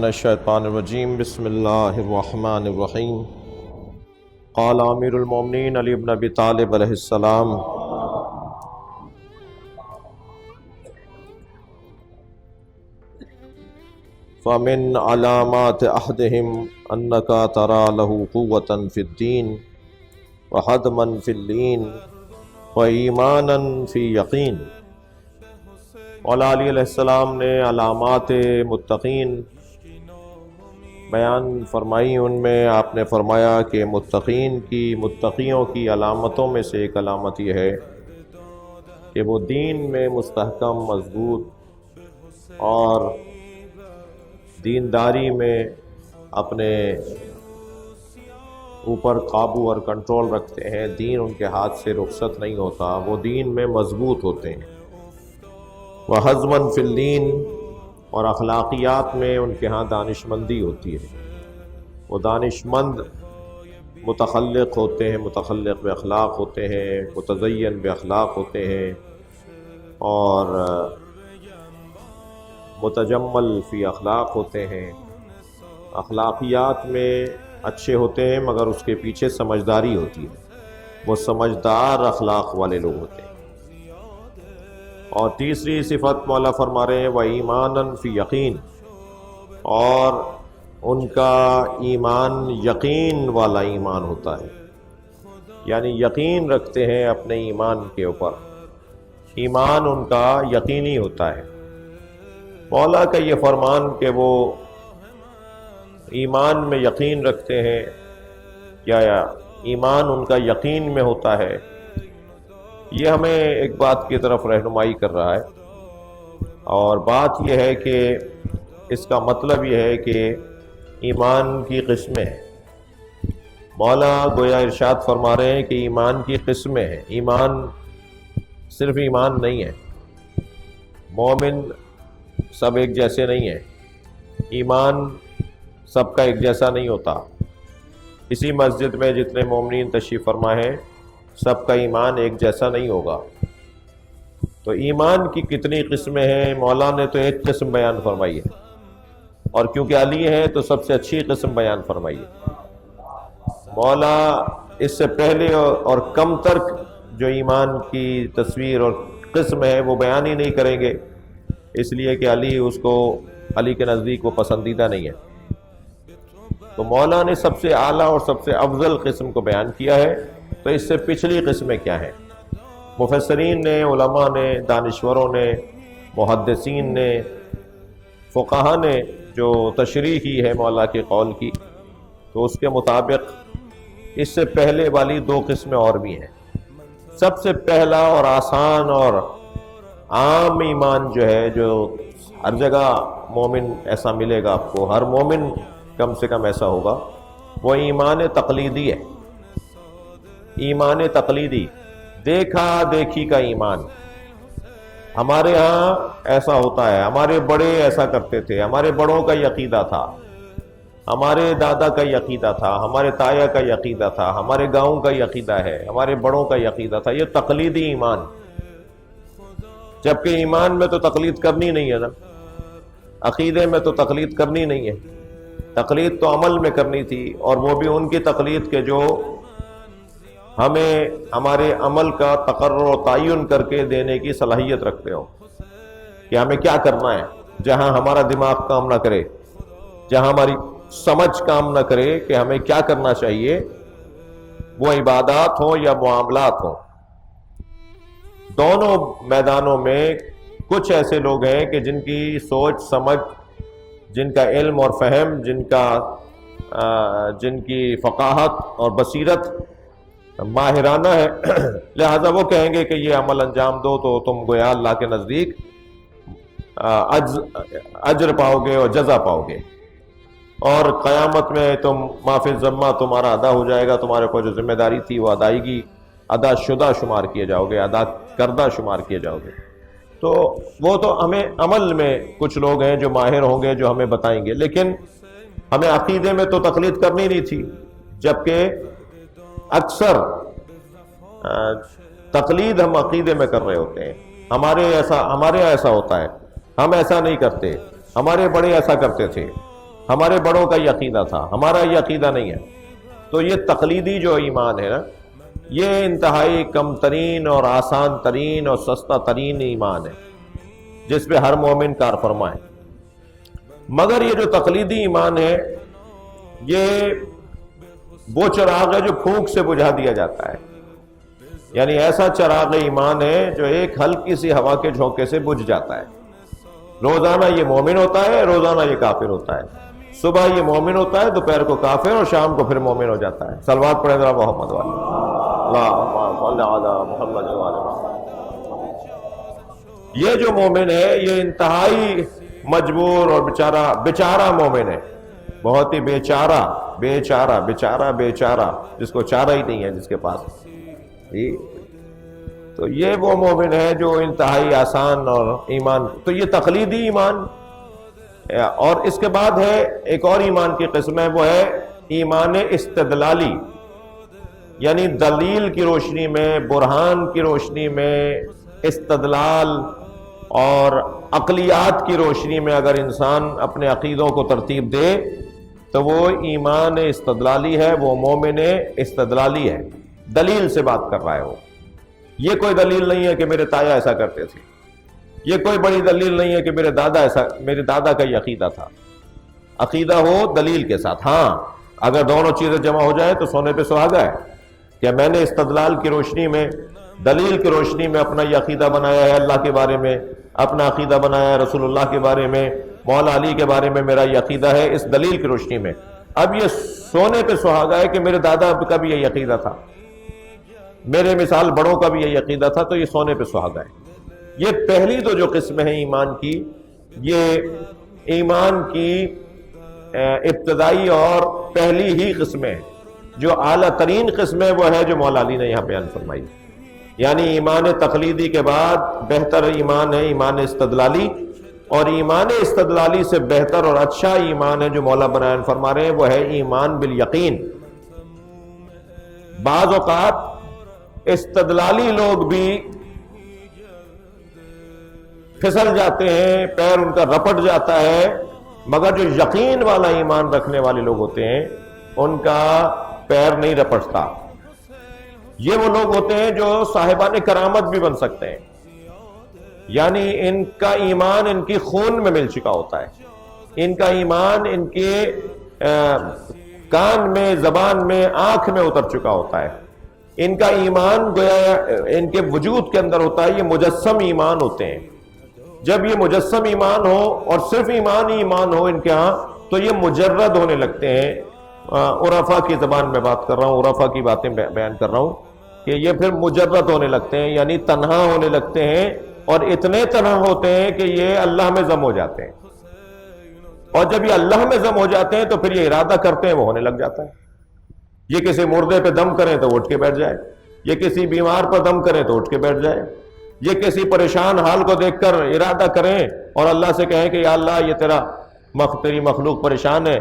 من الشیطان الرجیم بسم اللہ الرحمن الرحیم قال امیر المومنین علی بن ابی طالب علیہ السلام فمن علامات احدہم انکا ترا لہ قوتا فی الدین وحدما فی اللین وایمانا فی یقین۔ مولا علی علیہ السلام نے علامات متقین بیان فرمائی، ان میں آپ نے فرمایا کہ متقیوں کی علامتوں میں سے ایک علامت یہ ہے کہ وہ دین میں مستحکم، مضبوط اور دینداری میں اپنے اوپر قابو اور کنٹرول رکھتے ہیں، دین ان کے ہاتھ سے رخصت نہیں ہوتا، وہ دین میں مضبوط ہوتے ہیں۔ وَحَزْمًا فِي اللِّينِ، اور اخلاقیات میں ان کے ہاں دانش مندی ہوتی ہے، وہ دانش مند متخلق ہوتے ہیں، متخلق بے اخلاق ہوتے ہیں، متزین بے اخلاق ہوتے ہیں، اور متجمل فی اخلاق ہوتے ہیں۔ اخلاقیات میں اچھے ہوتے ہیں مگر اس کے پیچھے سمجھداری ہوتی ہے، وہ سمجھدار اخلاق والے لوگ ہوتے ہیں۔ اور تیسری صفت مولا فرما رہے ہیں وَإِيمَانًا فِي یقین، اور ان کا ایمان یقین والا ایمان ہوتا ہے، یعنی یقین رکھتے ہیں اپنے ایمان کے اوپر، ایمان ان کا یقینی ہوتا ہے۔ مولا کا یہ فرمان کہ وہ ایمان میں یقین رکھتے ہیں یا ایمان ان کا یقین میں ہوتا ہے، یہ ہمیں ایک بات کی طرف رہنمائی کر رہا ہے، اور بات یہ ہے کہ اس کا مطلب یہ ہے کہ ایمان کی قسمیں ہیں۔ مولا گویا ارشاد فرما رہے ہیں کہ ایمان کی قسمیں ہیں، ایمان صرف ایمان نہیں ہے، مومن سب ایک جیسے نہیں ہیں، ایمان سب کا ایک جیسا نہیں ہوتا۔ اسی مسجد میں جتنے مومنین تشریف فرما ہیں سب کا ایمان ایک جیسا نہیں ہوگا۔ تو ایمان کی کتنی قسمیں ہیں؟ مولا نے تو ایک قسم بیان فرمائی ہے، اور کیونکہ علی ہیں تو سب سے اچھی قسم بیان فرمائی ہے۔ مولا اس سے پہلے اور کم تر جو ایمان کی تصویر اور قسم ہے وہ بیان ہی نہیں کریں گے، اس لیے کہ علی کے نزدیک وہ پسندیدہ نہیں ہے۔ تو مولا نے سب سے اعلیٰ اور سب سے افضل قسم کو بیان کیا ہے، تو اس سے پچھلی قسمیں کیا ہیں؟ مفسرین نے، علماء نے، دانشوروں نے، محدثین نے، فقہا نے جو تشریح کی ہے مولا کے قول کی، تو اس کے مطابق اس سے پہلے والی دو قسمیں اور بھی ہیں۔ سب سے پہلا اور آسان اور عام ایمان جو ہے، جو ہر جگہ مومن ایسا ملے گا آپ کو، ہر مومن کم سے کم ایسا ہوگا، وہ ایمان تقلیدی ہے۔ ایمان تقلیدی، دیکھا دیکھی کا ایمان۔ ہمارے ہاں ایسا ہوتا ہے، ہمارے بڑے ایسا کرتے تھے، ہمارے بڑوں کا یہ عقیدہ تھا، ہمارے دادا کا یہ عقیدہ تھا، ہمارے تایا کا یہ عقیدہ تھا، ہمارے گاؤں کا یہ عقیدہ ہے، ہمارے بڑوں کا یہ عقیدہ تھا، یہ تقلیدی ایمان۔ جبکہ ایمان میں تو تقلید کرنی نہیں ہے نا، عقیدے میں تو تقلید کرنی نہیں ہے، تقلید تو عمل میں کرنی تھی، اور وہ بھی ان کی تقلید کے جو ہمیں ہمارے عمل کا تقرر و تعین کر کے دینے کی صلاحیت رکھتے ہو کہ ہمیں کیا کرنا ہے۔ جہاں ہمارا دماغ کام نہ کرے، جہاں ہماری سمجھ کام نہ کرے کہ ہمیں کیا کرنا چاہیے، وہ عبادات ہوں یا معاملات ہوں، دونوں میدانوں میں کچھ ایسے لوگ ہیں کہ جن کی سوچ سمجھ، جن کا علم اور فہم، جن کی فقاہت اور بصیرت ماہرانہ ہے، لہذا وہ کہیں گے کہ یہ عمل انجام دو تو تم گویا اللہ کے نزدیک اجر پاؤ گے اور جزا پاؤ گے، اور قیامت میں تم معاف ذمہ تمہارا ادا ہو جائے گا، تمہارے کو جو ذمہ داری تھی وہ ادائیگی، ادا شدہ شمار کیے جاؤ گے، ادا کردہ شمار کیے جاؤ گے۔ تو وہ تو ہمیں عمل میں کچھ لوگ ہیں جو ماہر ہوں گے، جو ہمیں بتائیں گے، لیکن ہمیں عقیدے میں تو تقلید کرنی نہیں تھی، جبکہ اکثر تقلید ہم عقیدے میں کر رہے ہوتے ہیں۔ ہمارے ایسا ہوتا ہے، ہم ایسا نہیں کرتے، ہمارے بڑے ایسا کرتے تھے، ہمارے بڑوں کا یہ عقیدہ تھا، ہمارا یہ عقیدہ نہیں ہے۔ تو یہ تقلیدی جو ایمان ہے نا، یہ انتہائی کم ترین اور آسان ترین اور سستا ترین ایمان ہے، جس پہ ہر مومن کار فرما ہے۔ مگر یہ جو تقلیدی ایمان ہے، یہ وہ چراغ ہے جو پھونک سے بجھا دیا جاتا ہے، یعنی ایسا چراغ ایمان ہے جو ایک ہلکی سی ہوا کے جھونکے سے بجھ جاتا ہے۔ روزانہ یہ مومن ہوتا ہے، روزانہ یہ کافر ہوتا ہے، صبح یہ مومن ہوتا ہے، دوپہر کو کافر، اور شام کو پھر مومن ہو جاتا ہے۔ صلوات پڑھیں ذرا محمد والے، اللہم صل علی محمد وعلی محمد۔ یہ جو مومن ہے یہ انتہائی مجبور اور بیچارہ مومن ہے، بہت ہی بیچارہ، جس کو چارہ ہی نہیں ہے جس کے پاس۔ تو یہ وہ مومن ہے جو انتہائی آسان اور ایمان، تو یہ تقلیدی ایمان۔ اور اس کے بعد ہے ایک اور ایمان کی قسم ہے، وہ ہے ایمان استدلالی، یعنی دلیل کی روشنی میں، برہان کی روشنی میں، استدلال اور عقلیات کی روشنی میں اگر انسان اپنے عقیدوں کو ترتیب دے تو وہ ایمان استدلالی ہے، وہ مومن استدلالی ہے، دلیل سے بات کر رہا ہے وہ۔ یہ کوئی دلیل نہیں ہے کہ میرے تایا ایسا کرتے تھے، یہ کوئی بڑی دلیل نہیں ہے کہ میرے دادا کا یہ عقیدہ تھا۔ عقیدہ ہو دلیل کے ساتھ، ہاں اگر دونوں چیزیں جمع ہو جائیں تو سونے پہ سہاگا ہے کہ میں نے استدلال کی روشنی میں، دلیل کی روشنی میں اپنا یہ عقیدہ بنایا ہے اللہ کے بارے میں، اپنا عقیدہ بنایا ہے رسول اللہ کے بارے میں، مولا علی کے بارے میں میرا یہ عقیدہ ہے اس دلیل کی روشنی میں۔ اب یہ سونے پہ سہاگا ہے کہ میرے دادا کا بھی یہی عقیدہ تھا، میرے مثال بڑوں کا بھی یہی عقیدہ تھا، تو یہ سونے پہ سہاگا ہے۔ یہ پہلی تو جو قسم ہے ایمان کی، یہ ایمان کی ابتدائی اور پہلی ہی قسم ہے۔ جو اعلیٰ ترین قسم ہے وہ ہے جو مولا علی نے یہاں بیان فرمائی، یعنی ایمان تقلیدی کے بعد بہتر ایمان ہے ایمان استدلالی، اور ایمان استدلالی سے بہتر اور اچھا ایمان ہے جو مولا بیان فرما رہے ہیں، وہ ہے ایمان بالیقین۔ بعض اوقات استدلالی لوگ بھی پھسل جاتے ہیں، پیر ان کا رپٹ جاتا ہے، مگر جو یقین والا ایمان رکھنے والے لوگ ہوتے ہیں ان کا پیر نہیں رپٹتا۔ یہ وہ لوگ ہوتے ہیں جو صاحبان کرامت بھی بن سکتے ہیں، یعنی ان کا ایمان ان کی خون میں مل چکا ہوتا ہے، ان کا ایمان ان کے کان میں، زبان میں، آنکھ میں اتر چکا ہوتا ہے، ان کا ایمان گویا ان کے وجود کے اندر ہوتا ہے۔ یہ مجسم ایمان ہوتے ہیں۔ جب یہ مجسم ایمان ہو اور صرف ایمان ہی ایمان ہو ان کے ہاں، تو یہ مجرد ہونے لگتے ہیں۔ عرفا کی زبان میں بات کر رہا ہوں، عرفا کی باتیں بیان کر رہا ہوں کہ یہ پھر مجرد ہونے لگتے ہیں، یعنی تنہا ہونے لگتے ہیں، اور اتنے تنہا ہوتے ہیں کہ یہ اللہ میں ضم ہو جاتے ہیں، اور جب یہ اللہ میں ضم ہو جاتے ہیں تو پھر یہ ارادہ کرتے ہیں وہ ہونے لگ جاتا ہے۔ یہ کسی مردے پہ دم کریں تو اٹھ کے بیٹھ جائے، یہ کسی بیمار پر دم کریں تو اٹھ کے بیٹھ جائے، یہ کسی پریشان حال کو دیکھ کر ارادہ کریں اور اللہ سے کہیں کہ یا اللہ یہ تیری مخلوق پریشان ہے،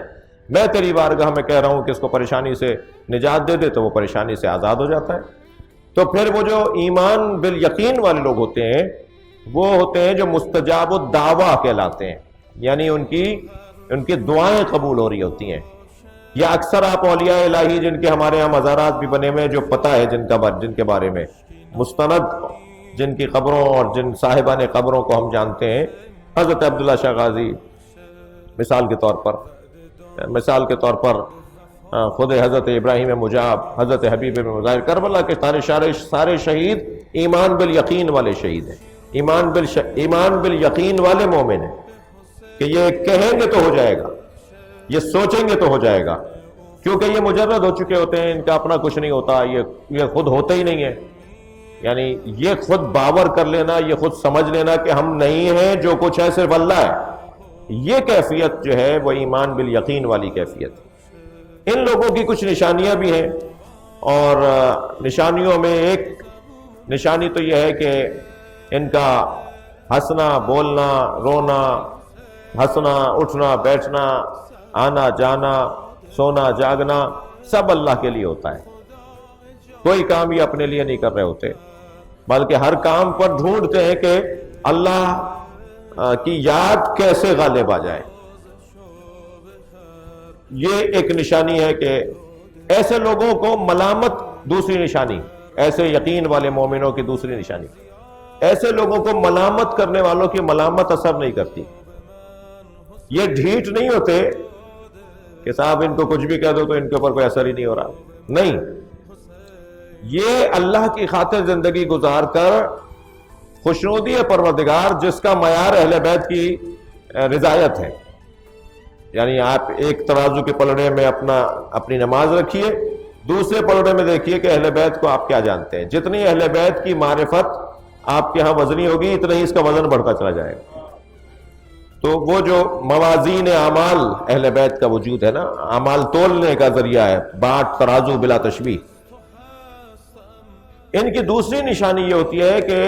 میں تیری بارگاہ میں کہہ رہا ہوں کہ اس کو پریشانی سے نجات دے دے، تو وہ پریشانی سے آزاد ہو جاتا ہے۔ تو پھر وہ جو ایمان بالیقین والے لوگ ہوتے ہیں وہ ہوتے ہیں جو مستجاب الدعویٰ کہلاتے ہیں، یعنی ان کی دعائیں قبول ہو رہی ہوتی ہیں۔ یا اکثر آپ اولیاء الہی جن کے ہمارے ہاں مزارات بھی بنے ہوئے، جو پتہ ہے جن کے بارے میں مستند، جن کی قبروں اور جن صاحبان قبروں کو ہم جانتے ہیں، حضرت عبداللہ شاہ غازی مثال کے طور پر خود حضرت ابراہیم مجاب، حضرت حبیب مظاہر، کربلا کے سارے شہید ایمان بالیقین والے شہید ہیں، ایمان بالیقین والے مومن ہیں کہ یہ کہیں گے تو ہو جائے گا، یہ سوچیں گے تو ہو جائے گا، کیونکہ یہ مجرد ہو چکے ہوتے ہیں، ان کا اپنا کچھ نہیں ہوتا، یہ خود ہوتا ہی نہیں ہے، یعنی یہ خود باور کر لینا، یہ خود سمجھ لینا کہ ہم نہیں ہیں، جو کچھ ہے صرف اللہ ہے، یہ کیفیت جو ہے وہ ایمان بالیقین والی کیفیت ہے۔ ان لوگوں کی کچھ نشانیاں بھی ہیں، اور نشانیوں میں ایک نشانی تو یہ ہے کہ ان کا ہنسنا، بولنا، رونا، ہنسنا، اٹھنا، بیٹھنا، آنا جانا، سونا جاگنا سب اللہ کے لیے ہوتا ہے، کوئی کام یہ اپنے لیے نہیں کر رہے ہوتے، بلکہ ہر کام پر ڈھونڈتے ہیں کہ اللہ کی یاد کیسے غالب آ جائے۔ یہ ایک نشانی ہے کہ ایسے لوگوں کو ملامت، دوسری نشانی ایسے یقین والے مومنوں کی دوسری نشانی، ایسے لوگوں کو ملامت کرنے والوں کی ملامت اثر نہیں کرتی. یہ ڈھیٹ نہیں ہوتے کہ صاحب ان کو کچھ بھی کہہ دو تو ان کے اوپر کوئی اثر ہی نہیں ہو رہا. نہیں، یہ اللہ کی خاطر زندگی گزار کر خوشنودی پروردگار جس کا معیار اہل بیت کی رضایت ہے. یعنی آپ ایک ترازو کے پلڑے میں اپنی نماز رکھیے، دوسرے پلڑے میں دیکھیے کہ اہل بیت کو آپ کیا جانتے ہیں. جتنی اہل بیت کی معرفت آپ کے ہاں وزنی ہوگی، اتنا ہی اس کا وزن بڑھتا چلا جائے گا. تو وہ جو موازین اعمال اہل بیت کا وجود ہے نا، اعمال تولنے کا ذریعہ ہے، باٹ ترازو بلا تشبیہ. ان کی دوسری نشانی یہ ہوتی ہے کہ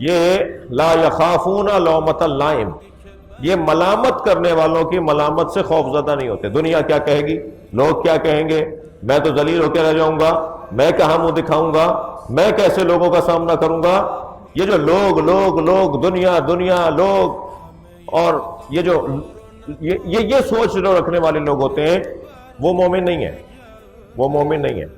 یہ لا یخافون لومۃ اللائم، یہ ملامت کرنے والوں کی ملامت سے خوف زدہ نہیں ہوتے. دنیا کیا کہے گی، لوگ کیا کہیں گے، میں تو ذلیل ہو کے رہ جاؤں گا، میں کہاں منہ دکھاؤں گا، میں کیسے لوگوں کا سامنا کروں گا. یہ جو لوگ دنیا لوگ، اور یہ جو یہ سوچ جو رکھنے والے لوگ ہوتے ہیں، وہ مومن نہیں ہیں، وہ مومن نہیں ہیں.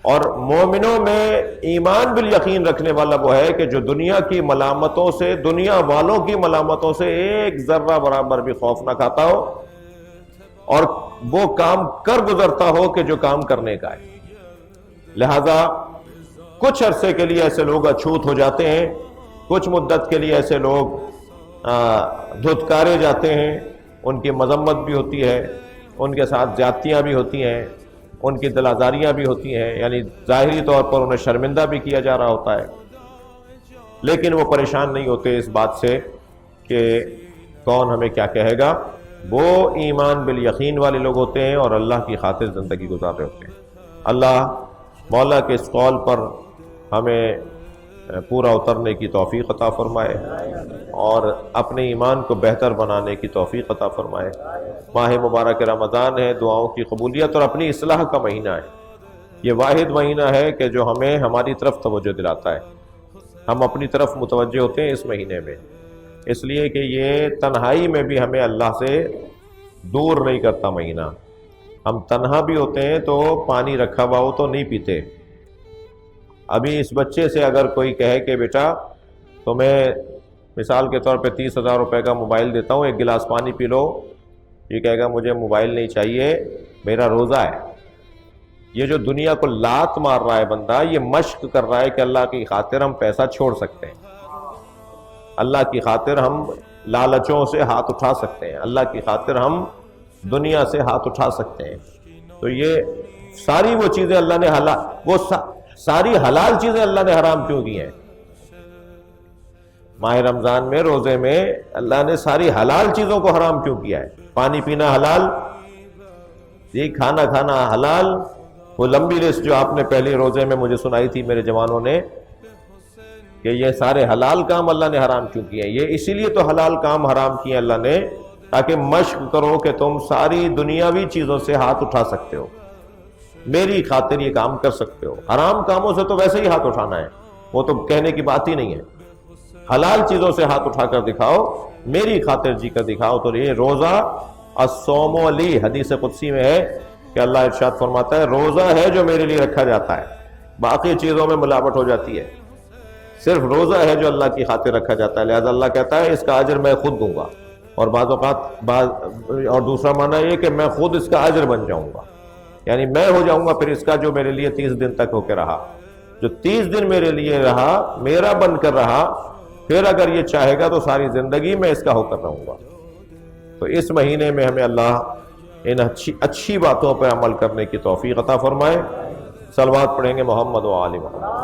اور مومنوں میں ایمان بالیقین رکھنے والا وہ ہے کہ جو دنیا کی ملامتوں سے، دنیا والوں کی ملامتوں سے ایک ذرہ برابر بھی خوف نہ کھاتا ہو، اور وہ کام کر گزرتا ہو کہ جو کام کرنے کا ہے. لہذا کچھ عرصے کے لیے ایسے لوگ اچھوت ہو جاتے ہیں، کچھ مدت کے لیے ایسے لوگ دھتکارے جاتے ہیں، ان کی مذمت بھی ہوتی ہے، ان کے ساتھ زیادتیاں بھی ہوتی ہیں، ان کی دل آزاریاں بھی ہوتی ہیں، یعنی ظاہری طور پر انہیں شرمندہ بھی کیا جا رہا ہوتا ہے. لیکن وہ پریشان نہیں ہوتے اس بات سے کہ کون ہمیں کیا کہے گا. وہ ایمان بالیقین والے لوگ ہوتے ہیں اور اللہ کی خاطر زندگی گزار رہے ہوتے ہیں. اللہ مولا کے اس قول پر ہمیں پورا اترنے کی توفیق عطا فرمائے اور اپنے ایمان کو بہتر بنانے کی توفیق عطا فرمائے. ماہ مبارک رمضان ہے، دعاؤں کی قبولیت اور اپنی اصلاح کا مہینہ ہے. یہ واحد مہینہ ہے کہ جو ہمیں ہماری طرف توجہ دلاتا ہے. ہم اپنی طرف متوجہ ہوتے ہیں اس مہینے میں، اس لیے کہ یہ تنہائی میں بھی ہمیں اللہ سے دور نہیں کرتا مہینہ. ہم تنہا بھی ہوتے ہیں تو پانی رکھا ہوا ہو تو نہیں پیتے. ابھی اس بچے سے اگر کوئی کہے کہ بیٹا تمہیں مثال کے طور پہ 30,000 روپے کا موبائل دیتا ہوں، ایک گلاس پانی پی لو، یہ کہے گا مجھے موبائل نہیں چاہیے، میرا روزہ ہے. یہ جو دنیا کو لات مار رہا ہے بندہ، یہ مشق کر رہا ہے کہ اللہ کی خاطر ہم پیسہ چھوڑ سکتے ہیں، اللہ کی خاطر ہم لالچوں سے ہاتھ اٹھا سکتے ہیں، اللہ کی خاطر ہم دنیا سے ہاتھ اٹھا سکتے ہیں. تو یہ ساری وہ چیزیں اللہ نے ساری حلال چیزیں اللہ نے حرام کیوں کی ہیں؟ ماہ رمضان میں، روزے میں اللہ نے ساری حلال چیزوں کو حرام کیوں کیا ہے؟ پانی پینا حلال، یہ کھانا حلال. وہ لمبی لسٹ جو آپ نے پہلے روزے میں مجھے سنائی تھی میرے جوانوں نے کہ یہ سارے حلال کام اللہ نے حرام کیوں کیے ہیں. یہ اسی لیے تو حلال کام حرام کیے اللہ نے تاکہ مشق کرو کہ تم ساری دنیاوی چیزوں سے ہاتھ اٹھا سکتے ہو، میری خاطر یہ کام کر سکتے ہو. حرام کاموں سے تو ویسے ہی ہاتھ اٹھانا ہے، وہ تو کہنے کی بات ہی نہیں ہے. حلال چیزوں سے ہاتھ اٹھا کر دکھاؤ، میری خاطر جی کر دکھاؤ. تو یہ روزہ الصوم لی، حدیث قدسی میں ہے کہ اللہ ارشاد فرماتا ہے روزہ ہے جو میرے لیے رکھا جاتا ہے، باقی چیزوں میں ملاوٹ ہو جاتی ہے، صرف روزہ ہے جو اللہ کی خاطر رکھا جاتا ہے. لہذا اللہ کہتا ہے اس کا اجر میں خود دوں گا. اور بعض اوقات اور دوسرا معنی یہ کہ میں خود اس کا اجر بن جاؤں گا، یعنی میں ہو جاؤں گا پھر اس کا جو میرے لیے 30 دن تک ہو کے رہا، جو 30 دن میرے لیے رہا، میرا بن کر رہا، پھر اگر یہ چاہے گا تو ساری زندگی میں اس کا ہو کر رہوں گا. تو اس مہینے میں ہمیں اللہ ان اچھی باتوں پر عمل کرنے کی توفیق عطا فرمائے. صلوات پڑھیں گے محمد و آل محمد.